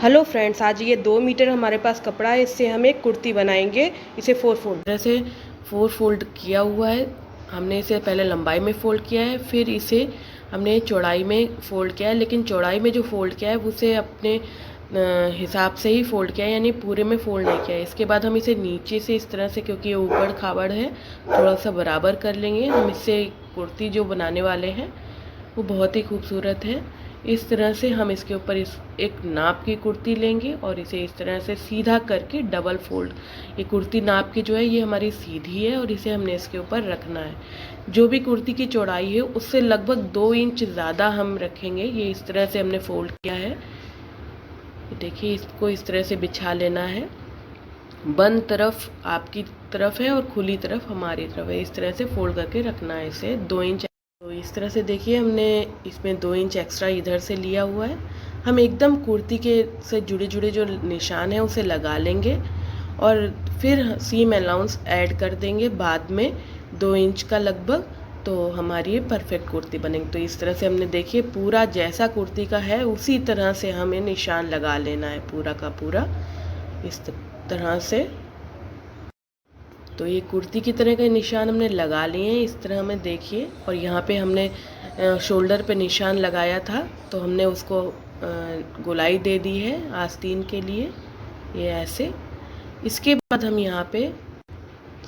Hello friends, आज ये 2 metre हमारे पास कपड़ा है। इससे हम एक कुर्ती बनाएंगे। इसे 4 फोल्ड तरह से 4 फोल्ड किया हुआ है। हमने इसे पहले लंबाई में फ़ोल्ड किया है, फिर इसे हमने चौड़ाई में फ़ोल्ड किया है। लेकिन चौड़ाई में जो फ़ोल्ड किया है उसे अपने हिसाब से ही फ़ोल्ड किया है, यानी पूरे में फ़ोल्ड नहीं किया है। इसके बाद हम इसे नीचे से इस तरह से, क्योंकि ये ऊबड़ खाबड़ है, थोड़ा सा बराबर कर लेंगे। हम इससे कुर्ती जो बनाने वाले हैं वो बहुत ही खूबसूरत है। इस तरह से हम इसके ऊपर इस एक नाप की कुर्ती लेंगे और इसे इस तरह से सीधा करके डबल फोल्ड। ये कुर्ती नाप की जो है ये हमारी सीधी है और इसे हमने इसके ऊपर रखना है। जो भी कुर्ती की चौड़ाई है उससे लगभग 2 इंच ज़्यादा हम रखेंगे। ये इस तरह से हमने फोल्ड किया है। देखिए, इसको इस तरह से बिछा लेना है। बंद तरफ आपकी तरफ है और खुली तरफ हमारी तरफ है। इस तरह से फोल्ड करके रखना है इसे 2 इंच। तो इस तरह से देखिए, हमने इसमें 2 इंच एक्स्ट्रा इधर से लिया हुआ है। हम एकदम कुर्ती के से जुड़े जुड़े जो निशान है उसे लगा लेंगे और फिर सीम अलाउंस ऐड कर देंगे बाद में 2 इंच का लगभग। तो हमारी ये परफेक्ट कुर्ती बनेगी। तो इस तरह से हमने देखिए पूरा जैसा कुर्ती का है उसी तरह से हमें निशान लगा लेना है, पूरा का पूरा इस तरह से। तो ये कुर्ती की तरह के निशान हमने लगा लिए हैं इस तरह में, देखिए। और यहाँ पे हमने शोल्डर पे निशान लगाया था, तो हमने उसको गोलाई दे दी है आस्तीन के लिए, ये ऐसे। इसके बाद हम यहाँ पे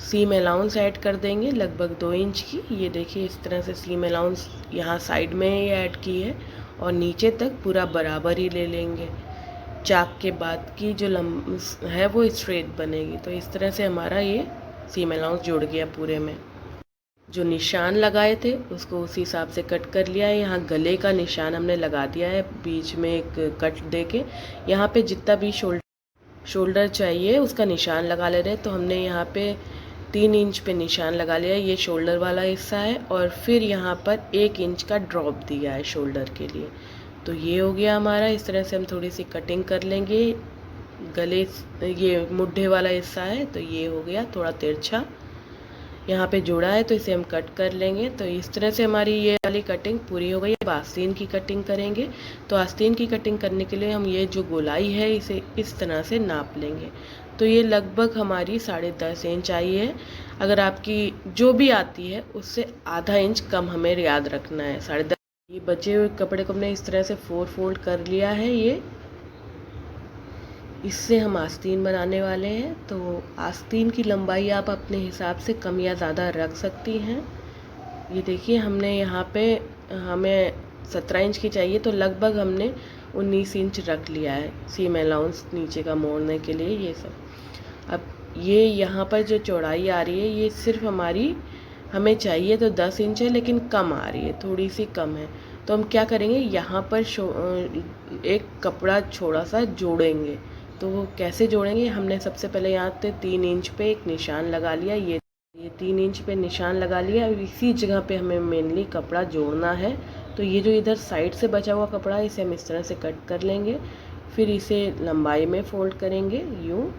सीम अलाउंस ऐड कर देंगे लगभग 2 इंच की। ये देखिए, इस तरह से सीम अलाउंस यहाँ साइड में ये ऐड की है और नीचे तक पूरा बराबर ही ले लेंगे। चाक के बाद की जो है वो स्ट्रेट बनेगी। तो इस तरह से हमारा ये सीम अलाउंस जुड़ गया पूरे में। जो निशान लगाए थे उसको उसी हिसाब से कट कर लिया है। यहाँ गले का निशान हमने लगा दिया है, बीच में एक कट दे के। यहाँ पे जितना भी शोल्डर चाहिए उसका निशान लगा ले रहे हैं। तो हमने यहाँ पे 3 इंच पे निशान लगा लिया है, ये शोल्डर वाला हिस्सा है। और फिर यहाँ पर 1 इंच का ड्रॉप दिया है शोल्डर के लिए। तो ये हो गया हमारा। इस तरह से हम थोड़ी सी कटिंग कर लेंगे। गले, ये मुड्ढे वाला हिस्सा है तो ये हो गया थोड़ा तिरछा, यहाँ पे जोड़ा है तो इसे हम कट कर लेंगे। तो इस तरह से हमारी ये वाली कटिंग पूरी हो गई। अब आस्तीन की कटिंग करेंगे। तो आस्तीन की कटिंग करने के लिए हम ये जो गोलाई है इसे इस तरह से नाप लेंगे। तो ये लगभग हमारी 10.5 इंच आई है। अगर आपकी जो भी आती है उससे आधा इंच कम हमें याद रखना है, 10.5। ये बचे हुए कपड़े को हमने इस तरह से 4 फोल्ड कर लिया है। ये इससे हम आस्तीन बनाने वाले हैं। तो आस्तीन की लंबाई आप अपने हिसाब से कम या ज़्यादा रख सकती हैं। ये देखिए, हमने यहाँ पे हमें 17 इंच की चाहिए तो लगभग हमने 19 इंच रख लिया है सीम अलाउंस नीचे का मोड़ने के लिए, ये सब। अब ये यहाँ पर जो चौड़ाई आ रही है ये सिर्फ हमारी, हमें चाहिए तो 10 इंच है लेकिन कम आ रही है, थोड़ी सी कम है। तो हम क्या करेंगे, यहाँ पर एक कपड़ा थोड़ा सा जोड़ेंगे। तो वो कैसे जोड़ेंगे, हमने सबसे पहले यहाँ पे 3 इंच पे एक निशान लगा लिया। ये 3 इंच पे निशान लगा लिया। अब इसी जगह पे हमें मेनली कपड़ा जोड़ना है। तो ये जो इधर साइड से बचा हुआ कपड़ा है इसे हम इस तरह से कट कर लेंगे। फिर इसे लंबाई में फ़ोल्ड करेंगे यूँ,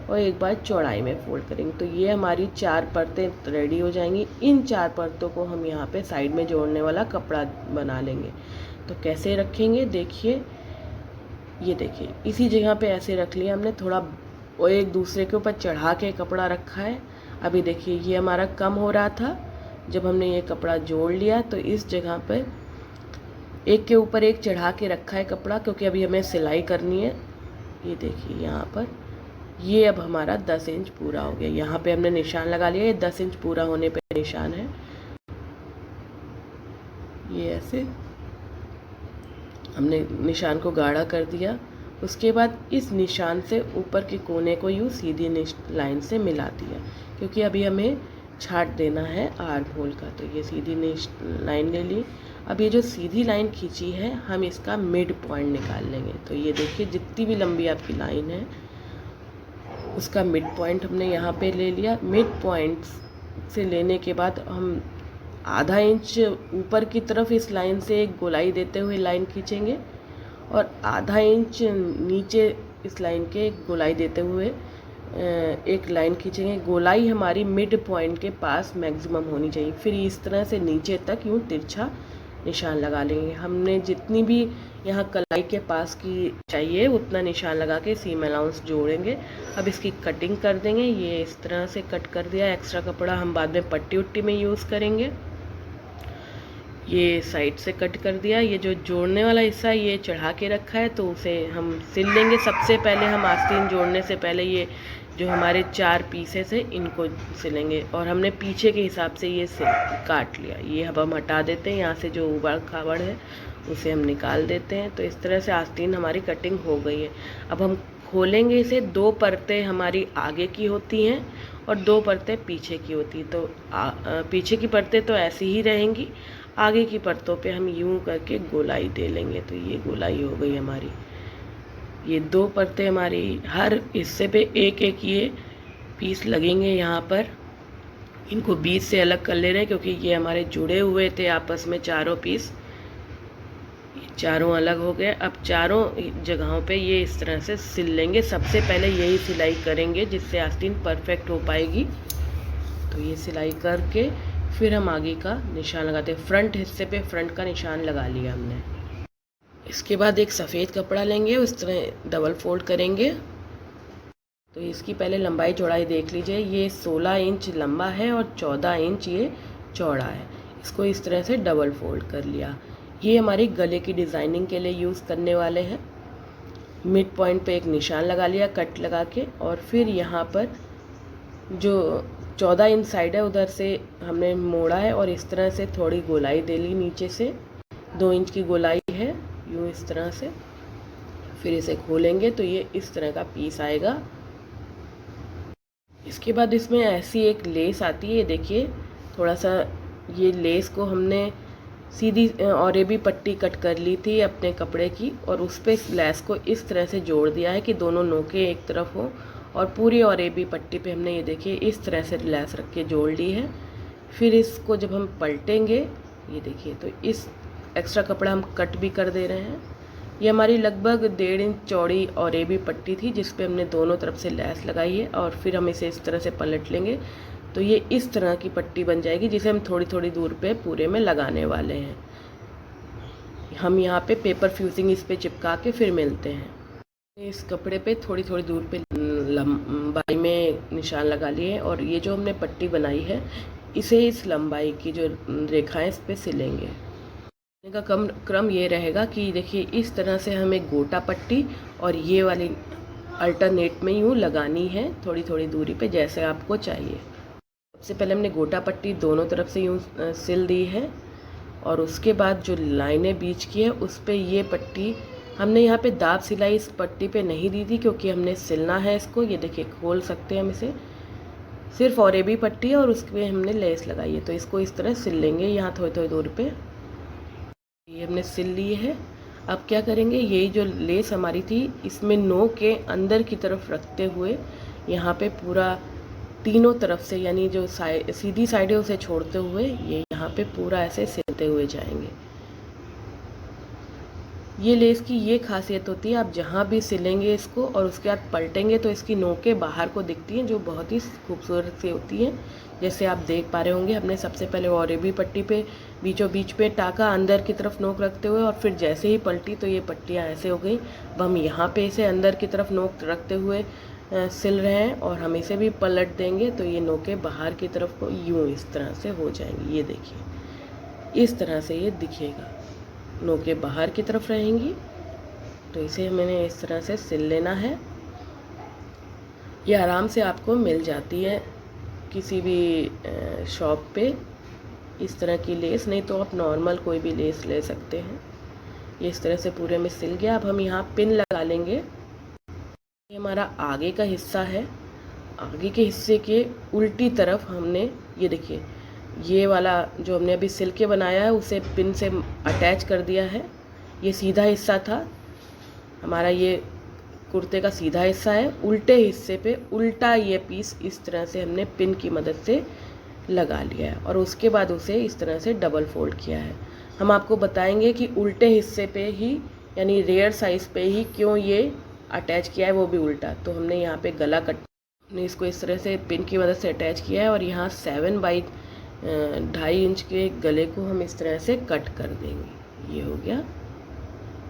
और एक बार चौड़ाई में फ़ोल्ड करेंगे। तो ये हमारी 4 परतें रेडी हो जाएंगी। इन 4 परतों को हम यहाँ पे साइड में जोड़ने वाला कपड़ा बना लेंगे। तो कैसे रखेंगे, देखिए, ये देखिए, इसी जगह पे ऐसे रख लिया हमने, थोड़ा और एक दूसरे के ऊपर चढ़ा के कपड़ा रखा है। अभी देखिए, ये हमारा कम हो रहा था। जब हमने ये कपड़ा जोड़ लिया तो इस जगह पे एक के ऊपर एक चढ़ा के रखा है कपड़ा, क्योंकि अभी हमें सिलाई करनी है। ये देखिए यहाँ पर, ये अब हमारा 10 इंच पूरा हो गया। यहाँ पे हमने निशान लगा लिया, ये 10 इंच पूरा होने पे निशान है। ये ऐसे हमने निशान को गाढ़ा कर दिया। उसके बाद इस निशान से ऊपर के कोने को यूँ सीधी लाइन से मिला दिया, क्योंकि अभी हमें छाट देना है आर्म होल का। तो ये सीधी लाइन ले ली। अब ये जो सीधी लाइन खींची है हम इसका मिड पॉइंट निकाल लेंगे। तो ये देखिए, जितनी भी लंबी आपकी लाइन है उसका मिड पॉइंट हमने यहाँ पे ले लिया। मिड पॉइंट से लेने के बाद हम आधा इंच ऊपर की तरफ इस लाइन से एक गोलाई देते हुए लाइन खींचेंगे और आधा इंच नीचे इस लाइन के एक गोलाई देते हुए एक लाइन खींचेंगे। गोलाई हमारी मिड पॉइंट के पास मैक्सिमम होनी चाहिए। फिर इस तरह से नीचे तक यूँ तिरछा निशान लगा लेंगे। हमने जितनी भी यहाँ कलाई के पास की चाहिए उतना निशान लगा के सीम अलाउंस जोड़ेंगे। अब इसकी कटिंग कर देंगे। ये इस तरह से कट कर दिया। एक्स्ट्रा कपड़ा हम बाद में पट्टी उट्टी में यूज़ करेंगे। ये साइड से कट कर दिया। ये जो जोड़ने वाला हिस्सा ये चढ़ा के रखा है तो उसे हम सिल लेंगे। सबसे पहले हम आस्तीन जोड़ने से पहले ये जो हमारे 4 पीसेस है इनको सिलेंगे, और हमने पीछे के हिसाब से ये सिल काट लिया। ये अब हम हटा देते हैं। यहाँ से जो उबड़ खाबड़ है उसे हम निकाल देते हैं। तो इस तरह से आस्तीन हमारी कटिंग हो गई है। अब हम खोलेंगे इसे। 2 परतें हमारी आगे की होती हैं और 2 परतें पीछे की होती हैं। तो पीछे की परतें तो ऐसी ही रहेंगी, आगे की परतों पे हम यूं करके गोलाई दे लेंगे। तो ये गोलाई हो गई हमारी। ये 2 परतें हमारी, हर हिस्से पे एक एक ये पीस लगेंगे यहाँ पर। इनको बीच से अलग कर ले रहे हैं क्योंकि ये हमारे जुड़े हुए थे आपस में चारों पीस। ये चारों अलग हो गए। अब चारों जगहों पे ये इस तरह से सिल लेंगे। सबसे पहले यही सिलाई करेंगे जिससे आस्तीन परफेक्ट हो पाएगी। तो ये सिलाई करके फिर हम आगे का निशान लगाते हैं। फ्रंट हिस्से पे फ्रंट का निशान लगा लिया हमने। इसके बाद एक सफ़ेद कपड़ा लेंगे, उस तरह डबल फोल्ड करेंगे। तो इसकी पहले लंबाई चौड़ाई देख लीजिए। ये 16 इंच लंबा है और 14 इंच ये चौड़ा है। इसको इस तरह से डबल फोल्ड कर लिया। ये हमारी गले की डिज़ाइनिंग के लिए यूज़ करने वाले हैं। मिड पॉइंट पे एक निशान लगा लिया कट लगा के, और फिर यहाँ पर जो 14 इंच साइड है उधर से हमने मोड़ा है और इस तरह से थोड़ी गोलाई दे ली। नीचे से 2 इंच की गोलाई है, यूँ इस तरह से। फिर इसे खोलेंगे तो ये इस तरह का पीस आएगा। इसके बाद इसमें ऐसी एक लेस आती है, ये देखिए। थोड़ा सा ये लेस को हमने सीधी और ये भी पट्टी कट कर ली थी अपने कपड़े की, और उस पर लेस को इस तरह से जोड़ दिया है कि दोनों नोके एक तरफ हो, और पूरी और ये भी पट्टी पे हमने ये देखिए इस तरह से लेस रख के जोड़ ली है। फिर इसको जब हम पलटेंगे, ये देखिए, तो इस एक्स्ट्रा कपड़ा हम कट भी कर दे रहे हैं। ये हमारी लगभग 1.5 इंच चौड़ी और ये भी पट्टी थी जिस पे हमने दोनों तरफ से लेस लगाई है, और फिर हम इसे इस तरह से पलट लेंगे तो ये इस तरह की पट्टी बन जाएगी जिसे हम थोड़ी थोड़ी दूर पे पूरे में लगाने वाले हैं। हम यहाँ पे पेपर फ्यूजिंग इस पे चिपका के फिर मिलते हैं। इस कपड़े पे थोड़ी थोड़ी दूर पे लंबाई में निशान लगा लिए, और ये जो हमने पट्टी बनाई है इसे इस लंबाई की जो रेखाएं इस पे सिलेंगे। का क्रम ये रहेगा कि देखिए इस तरह से हमें गोटा पट्टी और ये वाली अल्टरनेट में यूँ लगानी है थोड़ी थोड़ी दूरी पे जैसे आपको चाहिए। सबसे पहले हमने गोटा पट्टी दोनों तरफ से यूँ सिल दी है, और उसके बाद जो लाइनें बीच की है उस पर ये पट्टी हमने यहाँ पे दाब सिलाई इस पट्टी पे नहीं दी थी क्योंकि हमने सिलना है इसको। ये देखिए खोल सकते हैं हम इसे, सिर्फ और ये भी पट्टी है और उसके हमने लेस लगाई है। तो इसको इस तरह सिल लेंगे यहाँ थोड़ी थोड़ी दूर पे। ये हमने सिल ली है। अब क्या करेंगे, यही जो लेस हमारी थी इसमें नोक के अंदर की तरफ रखते हुए यहाँ पे पूरा तीनों तरफ से, यानी जो सीधी साइड है उसे छोड़ते हुए ये यहाँ पे पूरा ऐसे सिलते हुए जाएंगे। ये लेस की ये खासियत होती है, आप जहाँ भी सिलेंगे इसको और उसके बाद पलटेंगे तो इसकी नोकें बाहर को दिखती हैं जो बहुत ही खूबसूरत सी होती हैं। जैसे आप देख पा रहे होंगे हमने सबसे पहले और भी पट्टी पे बीचों बीच पे टाका अंदर की तरफ नोक रखते हुए, और फिर जैसे ही पलटी तो ये पट्टियाँ ऐसे हो गई। अब हम यहाँ पे इसे अंदर की तरफ नोक रखते हुए सिल रहे हैं, और हम इसे भी पलट देंगे तो ये नोकें बाहर की तरफ को यूँ इस तरह से हो जाएंगी। ये देखिए इस तरह से ये दिखेगा, नोकें बाहर की तरफ रहेंगी। तो इसे मैंने इस तरह से सिल लेना है। ये आराम से आपको मिल जाती है किसी भी शॉप पे इस तरह की लेस, नहीं तो आप नॉर्मल कोई भी लेस ले सकते हैं। ये इस तरह से पूरे में सिल गया। अब हम यहाँ पिन लगा लेंगे। ये हमारा आगे का हिस्सा है। आगे के हिस्से के उल्टी तरफ हमने ये देखिए ये वाला जो हमने अभी सिल के बनाया है उसे पिन से अटैच कर दिया है। ये सीधा हिस्सा था हमारा, ये कुर्ते का सीधा हिस्सा है। उल्टे हिस्से पे उल्टा ये पीस इस तरह से हमने पिन की मदद से लगा लिया है, और उसके बाद उसे इस तरह से डबल फोल्ड किया है। हम आपको बताएंगे कि उल्टे हिस्से पे ही यानी रेयर साइज़ पे ही क्यों ये अटैच किया है, वो भी उल्टा। तो हमने यहाँ पे गला कट, हमने इसको इस तरह से पिन की मदद से अटैच किया है, और यहाँ 7 बाई 2.5 इंच के गले को हम इस तरह से कट कर देंगे। ये हो गया।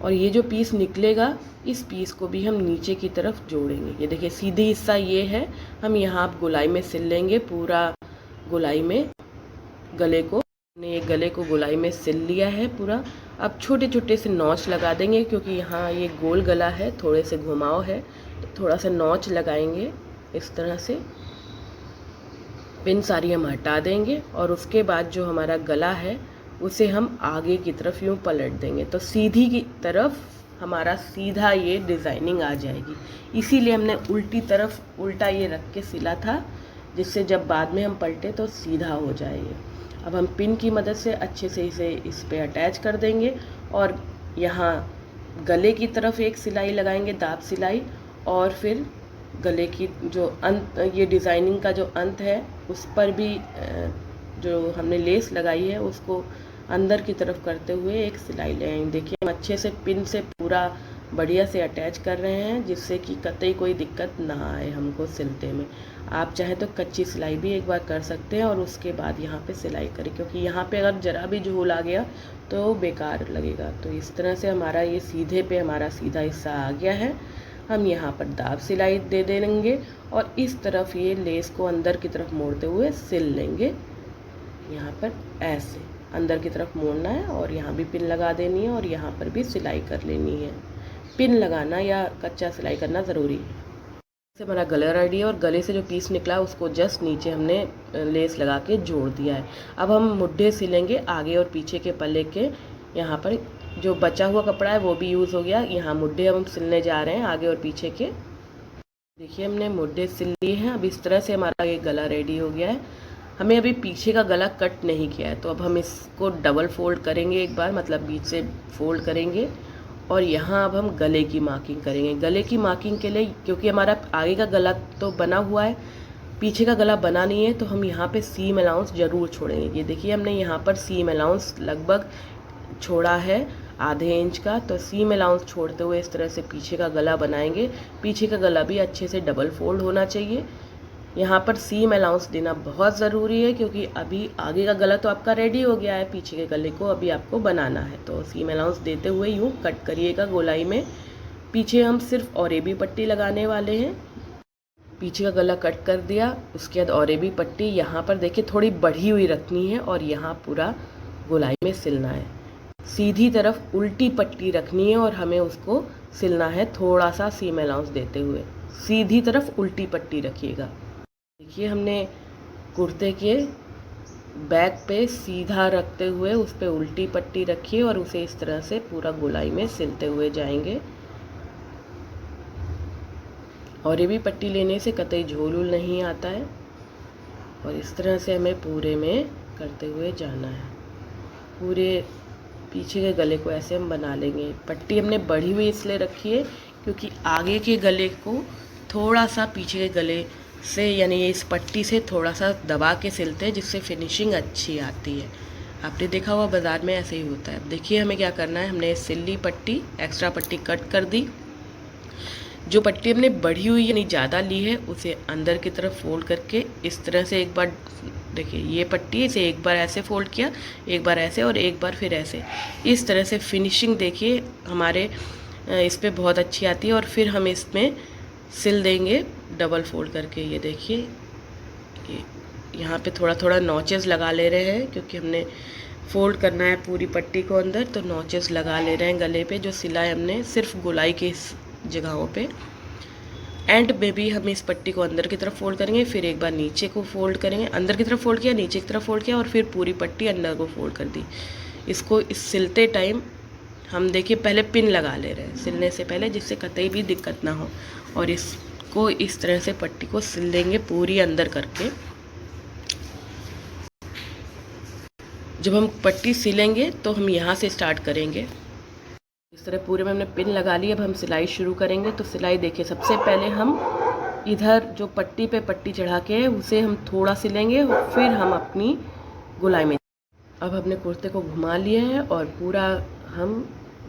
और ये जो पीस निकलेगा, इस पीस को भी हम नीचे की तरफ जोड़ेंगे। ये देखिए सीधी हिस्सा ये है, हम यहाँ गोलाई में सिल लेंगे पूरा। गोलाई में गले को, हमने ये गले को गोलाई में सिल लिया है पूरा। अब छोटे छोटे से नॉच लगा देंगे, क्योंकि यहाँ ये गोल गला है, थोड़े से घुमाव है, तो थोड़ा सा नॉच लगाएंगे इस तरह से। पिन सारी हम हटा देंगे और उसके बाद जो हमारा गला है उसे हम आगे की तरफ यूँ पलट देंगे, तो सीधी की तरफ हमारा सीधा ये डिज़ाइनिंग आ जाएगी। इसीलिए हमने उल्टी तरफ उल्टा ये रख के सिला था, जिससे जब बाद में हम पलटे तो सीधा हो जाए ये। अब हम पिन की मदद से अच्छे से इसे इस पे अटैच कर देंगे और यहाँ गले की तरफ एक सिलाई लगाएंगे, दाब सिलाई, और फिर गले की जो अंत, ये डिज़ाइनिंग का जो अंत है उस पर भी जो हमने लेस लगाई है उसको अंदर की तरफ करते हुए एक सिलाई ले आएंगे। देखिए हम अच्छे से पिन से पूरा बढ़िया से अटैच कर रहे हैं, जिससे कि कतई कोई दिक्कत ना आए हमको सिलते में। आप चाहें तो कच्ची सिलाई भी एक बार कर सकते हैं और उसके बाद यहाँ पे सिलाई करें, क्योंकि यहाँ पे अगर ज़रा भी झोल आ गया तो बेकार लगेगा। तो इस तरह से हमारा ये सीधे पे हमारा सीधा हिस्सा आ गया है। हम यहाँ पर दाब सिलाई दे देंगे और इस तरफ ये लेस को अंदर की तरफ मोड़ते हुए सिल लेंगे। यहाँ पर ऐसे अंदर की तरफ मोड़ना है और यहाँ भी पिन लगा देनी है और यहाँ पर भी सिलाई कर लेनी है। पिन लगाना या कच्चा सिलाई करना ज़रूरी है। से हमारा गला रेडी है और गले से जो पीस निकला उसको जस्ट नीचे हमने लेस लगा के जोड़ दिया है। अब हम मुड्ढे सिलेंगे आगे और पीछे के पल्ले के। यहाँ पर जो बचा हुआ कपड़ा है वो भी यूज़ हो गया। यहाँ मुड्ढे हम सिलने जा रहे हैं आगे और पीछे के। देखिए हमने मुड्ढे सिल लिए हैं। अब इस तरह से हमारा ये गला रेडी हो गया है। हमें अभी पीछे का गला कट नहीं किया है, तो अब हम इसको डबल फोल्ड करेंगे एक बार, मतलब बीच से फोल्ड करेंगे और यहाँ अब हम गले की मार्किंग करेंगे। गले की मार्किंग के लिए, क्योंकि हमारा आगे का गला तो बना हुआ है, पीछे का गला बना नहीं है, तो हम यहाँ पे सीम अलाउंस ज़रूर छोड़ेंगे। ये देखिए हमने यहाँ पर सीम अलाउंस लगभग छोड़ा है आधे इंच का, तो सीम अलाउंस छोड़ते हुए इस तरह से पीछे का गला बनाएंगे। पीछे का गला भी अच्छे से डबल फोल्ड होना चाहिए। यहाँ पर सीम अलाउंस देना बहुत ज़रूरी है, क्योंकि अभी आगे का गला तो आपका रेडी हो गया है, पीछे के गले को अभी आपको बनाना है। तो सीम अलाउंस देते हुए यूँ कट करिएगा गोलाई में। पीछे हम सिर्फ औरेबी पट्टी लगाने वाले हैं। पीछे का गला कट कर दिया, उसके बाद औरेबी पट्टी यहाँ पर देखिए थोड़ी बढ़ी हुई रखनी है और यहाँ पूरा गोलाई में सिलना है। सीधी तरफ उल्टी पट्टी रखनी है और हमें उसको सिलना है थोड़ा सा सीम अलाउंस देते हुए। सीधी तरफ उल्टी पट्टी रखिएगा। देखिए हमने कुर्ते के बैक पे सीधा रखते हुए उस पर उल्टी पट्टी रखी और उसे इस तरह से पूरा गोलाई में सिलते हुए जाएंगे। और ये भी पट्टी लेने से कतई झोल उल नहीं आता है और इस तरह से हमें पूरे में करते हुए जाना है। पूरे पीछे के गले को ऐसे हम बना लेंगे। पट्टी हमने बढ़ी हुई इसलिए रखी है क्योंकि आगे के गले को थोड़ा सा पीछे के गले से, यानी इस पट्टी से थोड़ा सा दबा के सिलते हैं, जिससे फिनिशिंग अच्छी आती है। आपने देखा हुआ बाज़ार में ऐसे ही होता है। अब देखिए हमें क्या करना है, हमने सिल्ली पट्टी, एक्स्ट्रा पट्टी कट कर दी। जो पट्टी हमने बढ़ी हुई यानी ज़्यादा ली है उसे अंदर की तरफ फोल्ड करके इस तरह से एक बार, देखिए ये पट्टी, इसे एक बार ऐसे फोल्ड किया, एक बार ऐसे और एक बार फिर ऐसे। इस तरह से फिनिशिंग देखिए हमारे इस पर बहुत अच्छी आती है। और फिर हम इसमें सिल देंगे डबल फोल्ड करके। ये देखिए यहाँ पे थोड़ा थोड़ा नॉचेस लगा ले रहे हैं, क्योंकि हमने फोल्ड करना है पूरी पट्टी को अंदर, तो नॉचेस लगा ले रहे हैं गले पे। जो सिलाई हमने सिर्फ गोलाई के इस जगहों पे, एंड में भी हम इस पट्टी को अंदर की तरफ फोल्ड करेंगे, फिर एक बार नीचे को फोल्ड करेंगे। अंदर की तरफ फोल्ड किया, नीचे की तरफ फोल्ड किया और फिर पूरी पट्टी अंदर को फोल्ड कर दी। इसको इस सिलते टाइम हम देखिए पहले पिन लगा ले रहे हैं सिलने से पहले, जिससे कतई भी दिक्कत ना हो। और इसको इस तरह से पट्टी को सिल देंगे पूरी अंदर करके। जब हम पट्टी सिलेंगे तो हम यहाँ से स्टार्ट करेंगे। इस तरह पूरे में हमने पिन लगा ली। अब हम सिलाई शुरू करेंगे। तो सिलाई देखिए, सबसे पहले हम इधर जो पट्टी पे पट्टी चढ़ा के उसे हम थोड़ा सिलेंगे, फिर हम अपनी गोलाई में। अब हमने कुर्ते को घुमा लिया है और पूरा हम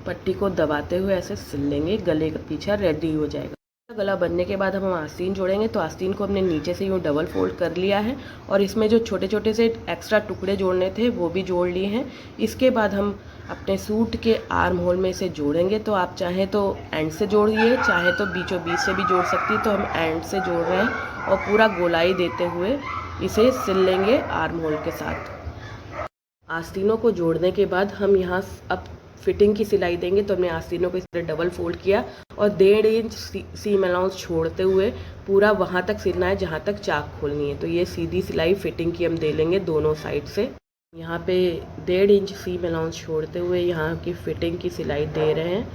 पट्टी को दबाते हुए ऐसे सिल लेंगे। गले का पीछा रेडी हो जाएगा। गला बनने के बाद हम आस्तीन जोड़ेंगे। तो आस्तीन को हमने नीचे से यूँ डबल फोल्ड कर लिया है और इसमें जो छोटे छोटे से एक्स्ट्रा टुकड़े जोड़ने थे वो भी जोड़ लिए हैं। इसके बाद हम अपने सूट के आर्म होल में इसे जोड़ेंगे। तो आप चाहें तो एंड से जोड़िए, चाहे तो बीचों बीच से भी जोड़ सकती। तो हम एंड से जोड़ रहे हैं और पूरा गोलाई देते हुए इसे सिल लेंगे आर्म होल के साथ। आस्तीनों को जोड़ने के बाद हम यहाँ अब फिटिंग की सिलाई देंगे। तो हमने आस्तीनों को इस तरह डबल फोल्ड किया और 1.5 इंच सीम अलाउंस छोड़ते हुए पूरा वहाँ तक सिलना है जहाँ तक चाक खोलनी है। तो ये सीधी सिलाई फिटिंग की हम दे लेंगे दोनों साइड से। यहाँ पे 1.5 इंच सीम अलाउंस छोड़ते हुए यहाँ की फिटिंग की सिलाई दे रहे हैं।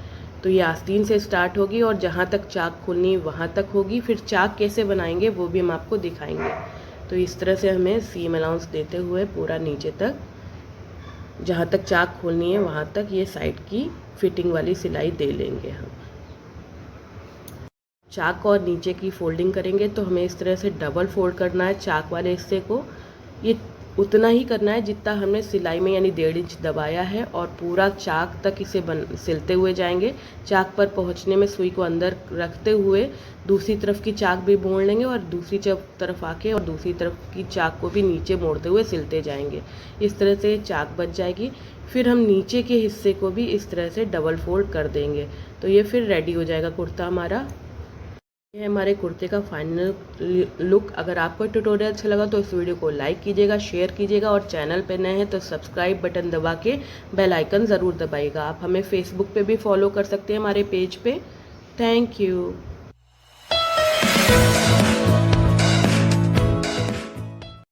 तो ये आस्तीन से स्टार्ट होगी और जहाँ तक चाक खोलनी है वहाँ तक होगी। फिर चाक कैसे बनाएंगे वो भी हम आपको दिखाएंगे। तो इस तरह से हमें सीम अलाउंस देते हुए पूरा नीचे तक जहाँ तक चाक खोलनी है वहाँ तक ये साइड की फिटिंग वाली सिलाई दे लेंगे। हम चाक और नीचे की फोल्डिंग करेंगे तो हमें इस तरह से डबल फोल्ड करना है चाक वाले हिस्से को। ये उतना ही करना है जितना हमने सिलाई में यानी 1.5 इंच दबाया है और पूरा चाक तक इसे सिलते हुए जाएंगे। चाक पर पहुंचने में सुई को अंदर रखते हुए दूसरी तरफ की चाक भी मोड़ लेंगे और दूसरी तरफ आके और दूसरी तरफ की चाक को भी नीचे मोड़ते हुए सिलते जाएंगे। इस तरह से चाक बच जाएगी। फिर हम नीचे के हिस्से को भी इस तरह से डबल फोल्ड कर देंगे। तो ये फिर रेडी हो जाएगा कुर्ता हमारा। ये हमारे कुर्ते का फाइनल लुक। अगर आपको ट्यूटोरियल अच्छा लगा तो इस वीडियो को लाइक कीजिएगा, शेयर कीजिएगा और चैनल पे नए हैं तो सब्सक्राइब बटन दबा के बेल आइकन ज़रूर दबाइएगा। आप हमें फेसबुक पे भी फॉलो कर सकते हैं हमारे पेज पे। Thank you.